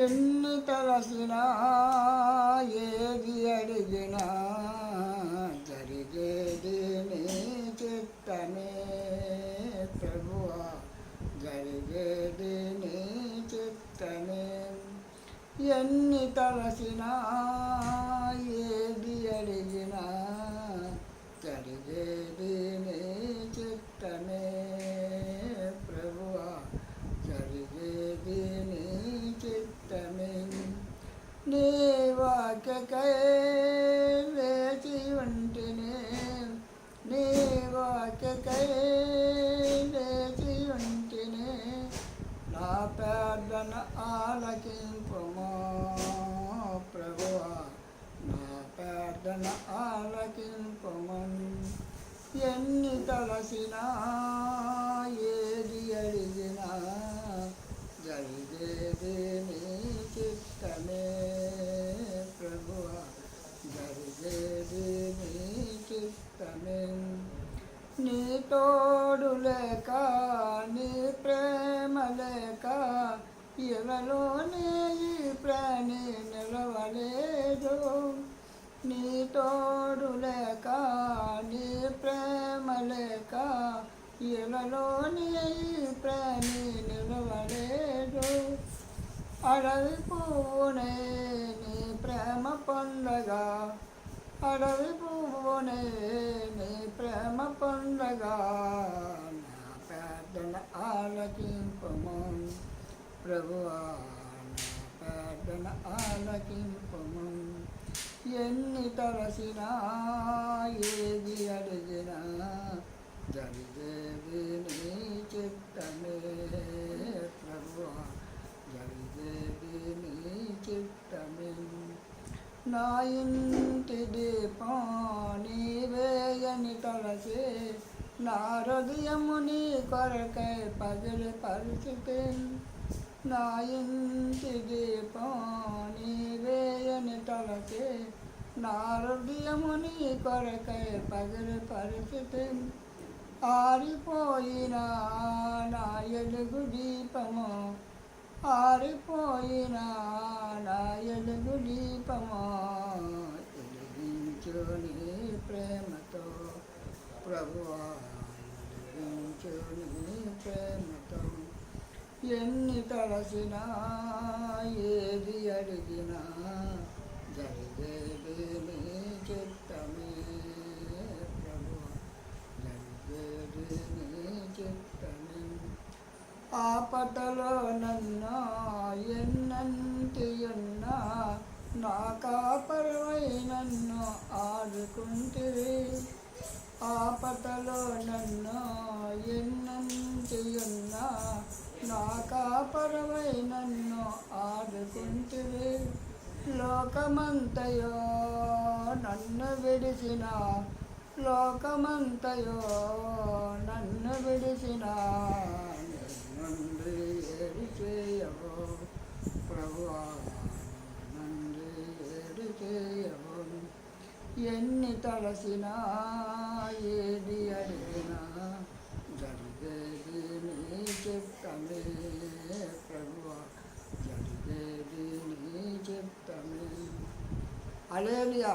ఎన్ని తలసినా ఏది అడిగినా జరిగేది నీ చిత్తమే ప్రభువా, జరిగేది నీ చిత్తమే. ఎన్ని తలసినా ఏది అడిగినా జరిగేది నీ చిత్తమే ప్రభువా, జరిగేది నీ చిత్తమే. నీ వాక్యకై వేచి ఉంటినే, నీ వాక్యకై వేచి ఉంటినే, నా ప్రార్థన ఆలకింపుమా ప్రభువా, నా ప్రార్థన ఆలకింపుమా. ఎన్ని తలసినా ఏది అడిగినా జరిగేది నీ చిత్తమే ప్రభువా, జరిగేది నీ చిత్తమే. నీ తోడు లేక నీ ప్రేమ లేక ఎవలోనే ఈ ప్రాణి నిలవలేదు. నీ తోడు లేక నీ ప్రేమ లేక ఎవలోనే ఈ ప్రాణి నిలవలేదు. అడవి పువ్వునే నీ ప్రేమ పొందగా, అడవి పువ్వునే నీ ప్రేమ పొందగా, నా ప్రార్థన ఆలకింపుము ప్రభువా, నా ప్రార్థన ఆలకింపుము. ఎన్ని తలసినా ఏది అడిగినా జరిగేది నీ చిత్తమే ప్రభువా, జరిగేది నీ చిత్తమే. నా ఇంటి దీపం నీవేయని తలసి, నా హృదయము నీ కొరకై పగిలి పరిచితి. నా ఇంటి దీపం నీవేయని తలసి, నా హృదయము నీ కొరకై పగిలి పరిచితి. ఆరిపోయిన నా ఎలుగు దీపము, ఆరిపోయిన నా ఎలుగు దీపము, వెలిగించు నీ ప్రేమతో ప్రభువా, వెలిగించు నీ ప్రేమతో. ఎన్ని తలసినా ఏది అడిగినా జరిగేది నీ చిత్తమే ప్రభువా, జరిగేది నీ చిత్తమే. ఆపదలో నన్ను ఎన్నంటియున్నా నా కాపరివై నన్ను ఆదుకుంటివి. ఆపదలో నన్ను ఎన్నంటియున్నా నా కాపరివై నన్ను ఆదుకుంటివి. లోకమంతయో నన్ను విడిచిన, లోకమంతయో నన్ను విడిచిన, నుండి ఏడు చేయవో ప్రభువా, నుండి ఏడు చేయవో. ఎన్ని తలసినా ఏది అడిగినా జరిగేది నీ చిత్తమే ప్రభువా, జరిగేది నీ చిత్తమే. హల్లెలూయా.